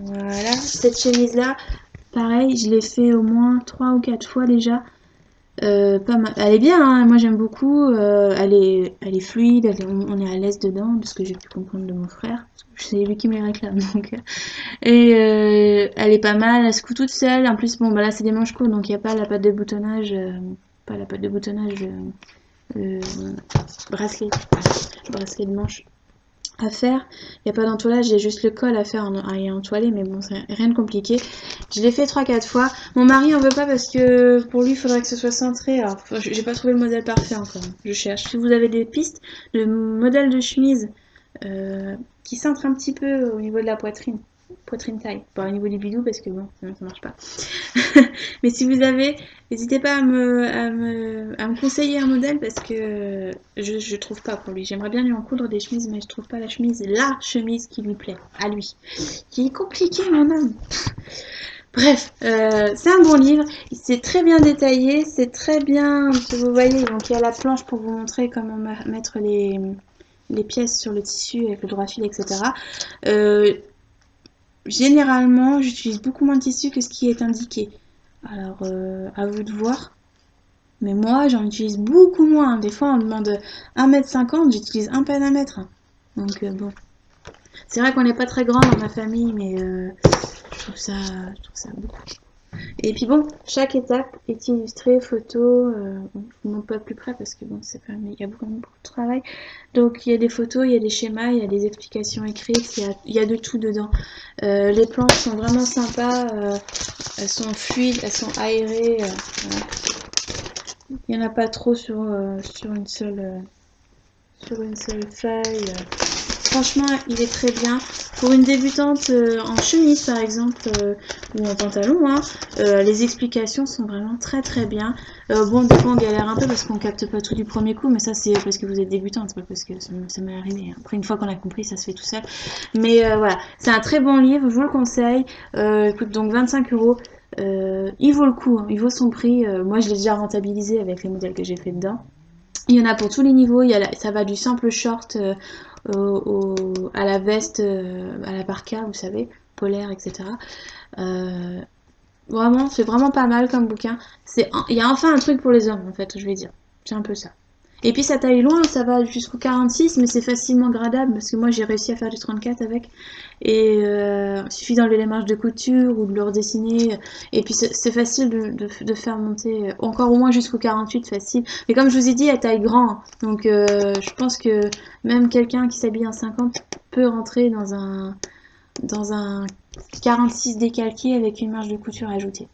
Voilà, cette chemise-là, pareil, je l'ai fait au moins 3 ou 4 fois déjà. Pas mal. Elle est bien, hein, moi j'aime beaucoup. Elle est fluide, on est à l'aise dedans, de ce que j'ai pu comprendre de mon frère. C'est lui qui me les réclame. Donc, elle est pas mal, elle se coud toute seule. En plus, bon, bah là c'est des manches courtes, donc il n'y a pas la patte de boutonnage. Pas la patte de boutonnage, bracelet de manche à faire. Il n'y a pas d'entoilage, il y a juste le col à faire à entoiler, mais bon, c'est rien de compliqué. Je l'ai fait 3-4 fois. Mon mari en veut pas parce que pour lui, il faudrait que ce soit centré. Alors, j'ai pas trouvé le modèle parfait encore. Je cherche. Si vous avez des pistes de modèles de chemise qui centrent un petit peu au niveau de la poitrine taille, pas au niveau du bidou parce que bon, sinon ça marche pas. Mais si vous avez, n'hésitez pas à me conseiller un modèle parce que je trouve pas pour lui. J'aimerais bien lui en coudre des chemises, mais je trouve pas la chemise qui lui plaît, à lui. Qui est compliqué, mon homme. Bref, c'est un bon livre, c'est très bien détaillé, c'est très bien, vous voyez, donc il y a la planche pour vous montrer comment mettre les pièces sur le tissu avec le droit fil, etc. Généralement, j'utilise beaucoup moins de tissu que ce qui est indiqué. Alors, à vous de voir. Mais moi, j'en utilise beaucoup moins. Des fois, on me demande 1,50 m, j'utilise un peine 1 mètre. Donc, bon. C'est vrai qu'on n'est pas très grand dans ma famille, mais je trouve ça beaucoup. Et puis bon, chaque étape est illustrée, photo, bon, je vous montre pas plus près parce que bon, c'est quand même, il y a beaucoup de travail. Donc il y a des photos, il y a des schémas, il y a des explications écrites, il y a de tout dedans. Les planches sont vraiment sympas, elles sont fluides, elles sont aérées. Voilà. Il n'y en a pas trop sur une seule sur une seule feuille. Franchement, il est très bien. Pour une débutante en chemise par exemple, ou en pantalon, hein, les explications sont vraiment très très bien. Bon, des fois on galère un peu parce qu'on capte pas tout du premier coup, mais ça c'est parce que vous êtes débutante, c'est pas parce que ça m'est arrivé. Après, une fois qu'on a compris, ça se fait tout seul. Mais voilà, c'est un très bon livre, je vous le conseille. Il coûte donc 25 €. Il vaut le coup, hein, il vaut son prix. Moi je l'ai déjà rentabilisé avec les modèles que j'ai fait dedans. Il y en a pour tous les niveaux, ça va du simple short à la veste, à la parka, vous savez, polaire, etc. Vraiment, c'est vraiment pas mal comme bouquin. Il y a enfin un truc pour les hommes, en fait, je vais dire. C'est un peu ça. Et puis ça taille loin, ça va jusqu'au 46, mais c'est facilement gradable parce que moi j'ai réussi à faire du 34 avec. Et il suffit d'enlever les marges de couture ou de le redessiner. Et puis c'est facile de faire monter encore au moins jusqu'au 48, facile. Mais comme je vous ai dit, elle taille grand. Donc je pense que même quelqu'un qui s'habille en 50 peut rentrer dans un 46 décalqué avec une marge de couture ajoutée.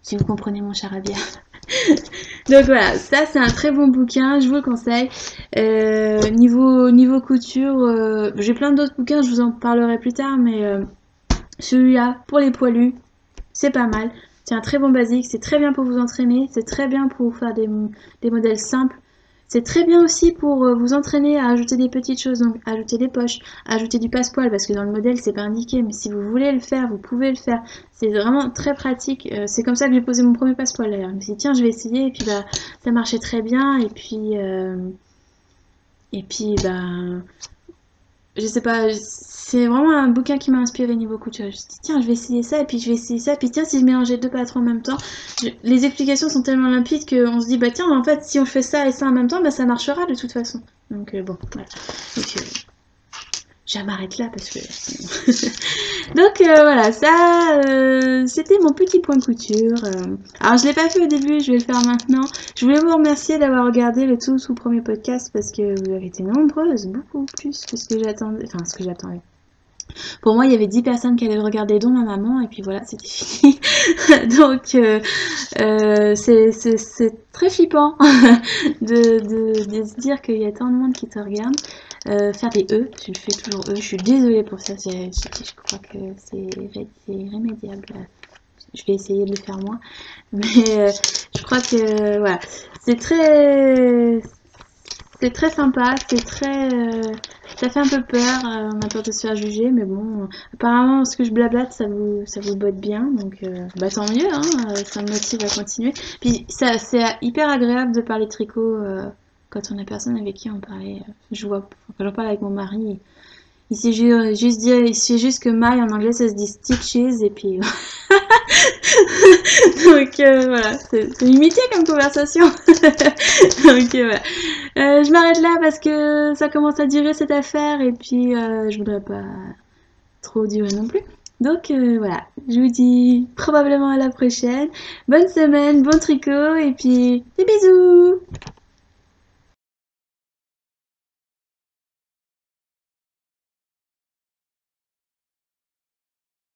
Si vous comprenez mon charabia. Donc voilà, ça c'est un très bon bouquin, je vous le conseille. Niveau couture, j'ai plein d'autres bouquins, je vous en parlerai plus tard, mais celui-là, pour les poilus, c'est pas mal. C'est un très bon basique, c'est très bien pour vous entraîner, c'est très bien pour faire des modèles simples. C'est très bien aussi pour vous entraîner à ajouter des petites choses, donc ajouter des poches, ajouter du passepoil, parce que dans le modèle c'est pas indiqué, mais si vous voulez le faire, vous pouvez le faire. C'est vraiment très pratique. C'est comme ça que j'ai posé mon premier passepoil d'ailleurs. Je me suis dit tiens je vais essayer, et puis bah ça marchait très bien, et puis bah je sais pas, c'est vraiment un bouquin qui m'a inspiré niveau couture. Je me suis dit, tiens, je vais essayer ça, et puis je vais essayer ça, et puis tiens, si je mélangeais deux patrons en même temps, les explications sont tellement limpides qu'on se dit, bah tiens, en fait, si on fait ça et ça en même temps, bah ça marchera de toute façon. Donc bon, voilà. Donc je m'arrête là parce que donc voilà, ça c'était mon petit point couture. Alors je l'ai pas fait au début, je vais le faire maintenant. Je voulais vous remercier d'avoir regardé le tout premier podcast parce que vous avez été nombreuses, beaucoup plus que ce que j'attendais, enfin ce que j'attendais. Pour moi, il y avait 10 personnes qui allaient le regarder, dont ma maman, et puis voilà, c'était fini. Donc, c'est très flippant de se dire qu'il y a tant de monde qui te regarde. Faire des E, je fais toujours E, je suis désolée pour ça, je crois que c'est irrémédiable. Je vais essayer de le faire moins. Mais je crois que, voilà, c'est très sympa, ça fait un peu peur, on a peur de se faire juger, mais bon, apparemment ce que je blablate ça vous botte bien, donc bah tant mieux, hein, ça me motive à continuer. Puis c'est hyper agréable de parler tricot quand on a personne avec qui en parler. Quand j'en parle avec mon mari, il sait juste que my en anglais ça se dit stitches et puis donc voilà, c'est limité comme conversation. Donc voilà. Je m'arrête là parce que ça commence à durer cette affaire et puis je voudrais pas trop durer non plus. Donc voilà, je vous dis probablement à la prochaine. Bonne semaine, bon tricot et puis des bisous.